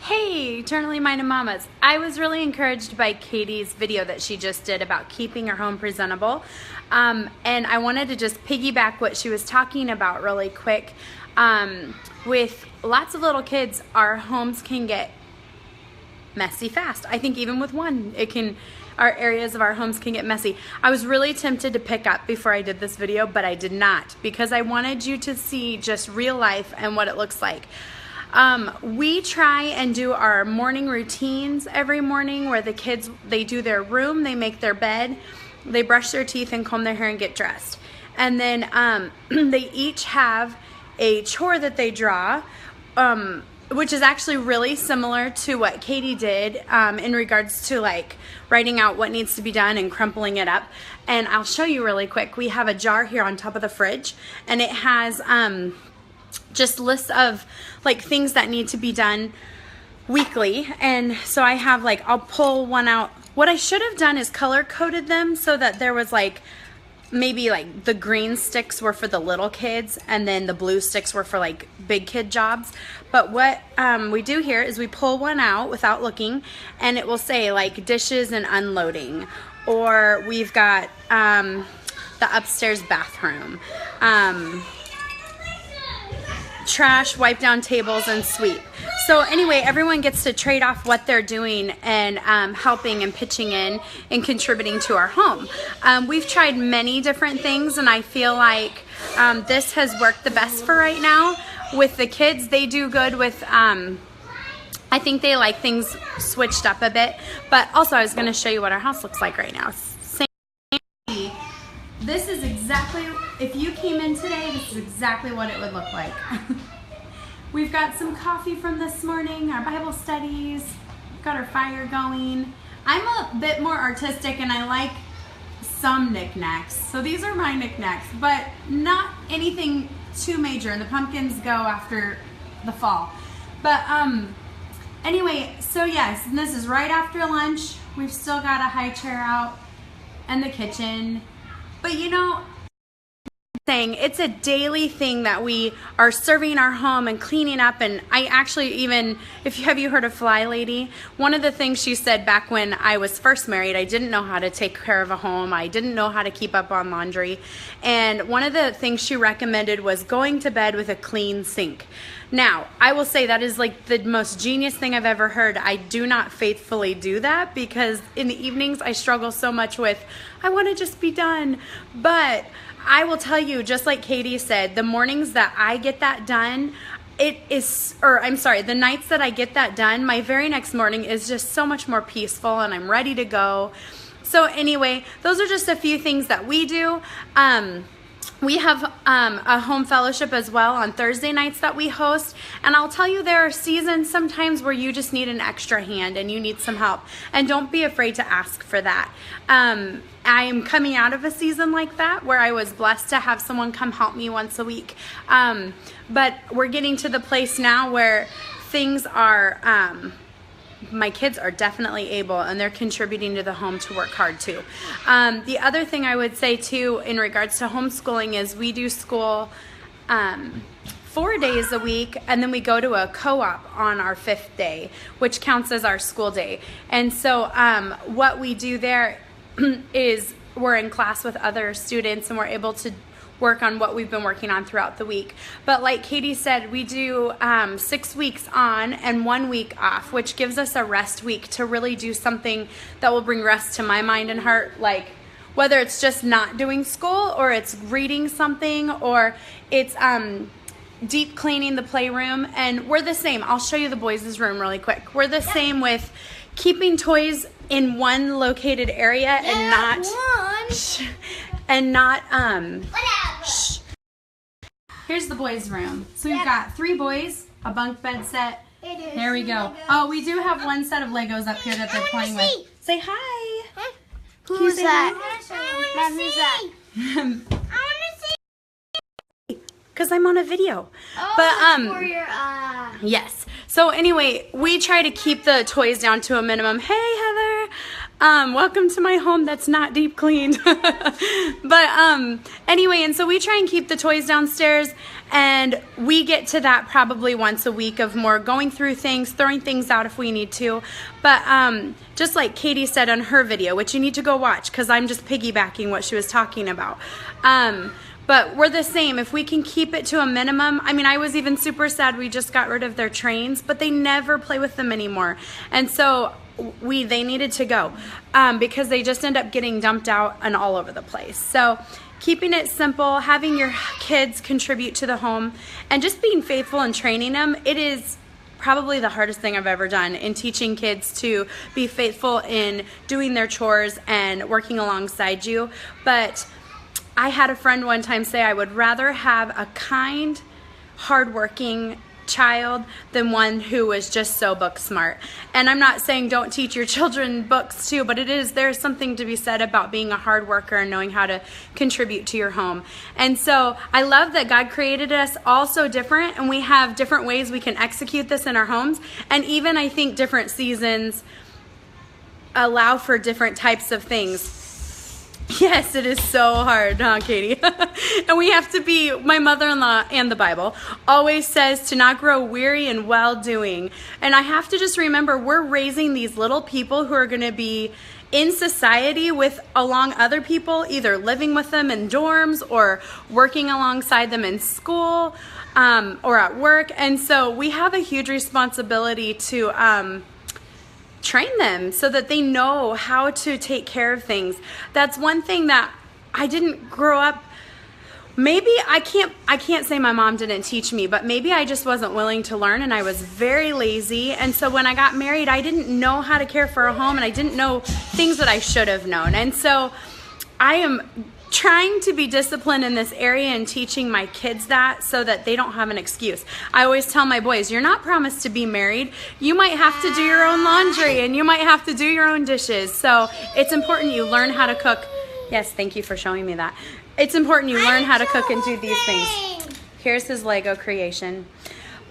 Hey, Eternally Minded Mamas. I was really encouraged by Katie's video that she just did about keeping her home presentable. And I wanted to just piggyback what she was talking about really quick. With lots of little kids, our homes can get messy fast. I think even with one, our areas of our homes can get messy. I was really tempted to pick up before I did this video, but I did not, because I wanted you to see just real life and what it looks like. We try and do our morning routines every morning where the kids, they do their room, they make their bed, they brush their teeth and comb their hair and get dressed. And then they each have a chore that they draw, which is actually really similar to what Katie did in regards to like writing out what needs to be done and crumpling it up. And I'll show you really quick. We have a jar here on top of the fridge, and it has just lists of like things that need to be done weekly. And so I have like, I'll pull one out. What I should have done is color coded them so that there was like, maybe like the green sticks were for the little kids and then the blue sticks were for like big kid jobs. But what we do here is we pull one out without looking, and it will say like dishes and unloading, or we've got the upstairs bathroom, trash, wipe down tables, and sweep. So anyway, everyone gets to trade off what they're doing and helping and pitching in and contributing to our home. We've tried many different things, and I feel like this has worked the best for right now. With the kids, they do good with, I think they like things switched up a bit. But also, I was going to show you what our house looks like right now. This is exactly, if you came in today, this is exactly what it would look like. We've got some coffee from this morning, our Bible studies, we've got our fire going. I'm a bit more artistic and I like some knickknacks. So these are my knickknacks, but not anything too major. And the pumpkins go after the fall. But anyway, so yes, and this is right after lunch. We've still got a high chair out and the kitchen. But you know, it's a daily thing that we are serving our home and cleaning up. And I actually even, have you heard of Fly Lady? One of the things she said back when I was first married, I didn't know how to take care of a home. I didn't know how to keep up on laundry. And one of the things she recommended was going to bed with a clean sink. Now, I will say that is like the most genius thing I've ever heard. I do not faithfully do that because in the evenings I struggle so much with, I want to just be done. But I will tell you, just like Katie said, the mornings that I get that done, the nights that I get that done, my very next morning is just so much more peaceful and I'm ready to go. So anyway, those are just a few things that we do. We have a home fellowship as well on Thursday nights that we host. And I'll tell you, there are seasons sometimes where you just need an extra hand and you need some help. And don't be afraid to ask for that. I am coming out of a season like that where I was blessed to have someone come help me once a week. But we're getting to the place now where things are... my kids are definitely able, and they're contributing to the home to work hard too. The other thing I would say too in regards to homeschooling is we do school 4 days a week, and then we go to a co-op on our 5th day, which counts as our school day. And so what we do there is we're in class with other students and we're able to work on what we've been working on throughout the week. But like Katie said, we do 6 weeks on and 1 week off, which gives us a rest week to really do something that will bring rest to my mind and heart, like whether it's just not doing school or it's reading something or it's deep cleaning the playroom. And we're the same. I'll show you the boys' room really quick. We're the same with keeping toys in one located area and not Here's the boys' room. So we've got 3 boys, a bunk bed set. There we go. Oh, we do have one set of Legos up here that they're playing with. Say hi. Who's that? Who's that? I want to see. Because I'm on a video. Oh, but for your yes. So anyway, we try to keep the toys down to a minimum. Hey, Heather. Welcome to my home that's not deep cleaned. But anyway, and so we try and keep the toys downstairs, and we get to that probably once a week of more going through things, throwing things out if we need to. But just like Katie said on her video, which you need to go watch because I'm just piggybacking what she was talking about. But we're the same. If we can keep it to a minimum. I mean, I was even super sad we just got rid of their trains, but they never play with them anymore. And so they needed to go because they just end up getting dumped out and all over the place. So keeping it simple, having your kids contribute to the home, and just being faithful and training them, it is probably the hardest thing I've ever done in teaching kids to be faithful in doing their chores and working alongside you. But I had a friend one time say I would rather have a kind, hardworking child than one who was just so book smart. And I'm not saying don't teach your children books too, but there's something to be said about being a hard worker and knowing how to contribute to your home. And so I love that God created us all so different, and we have different ways we can execute this in our homes. And even I think different seasons allow for different types of things. Yes, it is so hard, huh, Katie? And we have to be, my mother-in-law and the Bible always says to not grow weary in well-doing. And I have to just remember we're raising these little people who are going to be in society along other people, either living with them in dorms or working alongside them in school or at work. And so we have a huge responsibility to train them so that they know how to take care of things. That's one thing that I didn't grow up. Maybe I can't say my mom didn't teach me, but maybe I just wasn't willing to learn, and I was very lazy. And so when I got married, I didn't know how to care for a home, and I didn't know things that I should have known. And so I am trying to be disciplined in this area and teaching my kids that so that they don't have an excuse. I always tell my boys, you're not promised to be married. You might have to do your own laundry, and you might have to do your own dishes. So it's important you learn how to cook. Yes, thank you for showing me that. It's important you learn how to cook and do these things. Here's his Lego creation.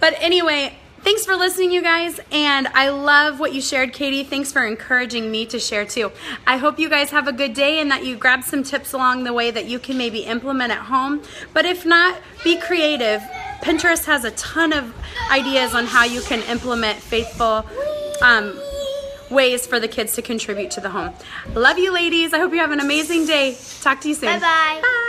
But anyway, thanks for listening, you guys, and I love what you shared, Katie. Thanks for encouraging me to share too. I hope you guys have a good day and that you grab some tips along the way that you can maybe implement at home. But if not, be creative. Pinterest has a ton of ideas on how you can implement faithful ways for the kids to contribute to the home. Love you, ladies. I hope you have an amazing day. Talk to you soon. Bye-bye. Bye.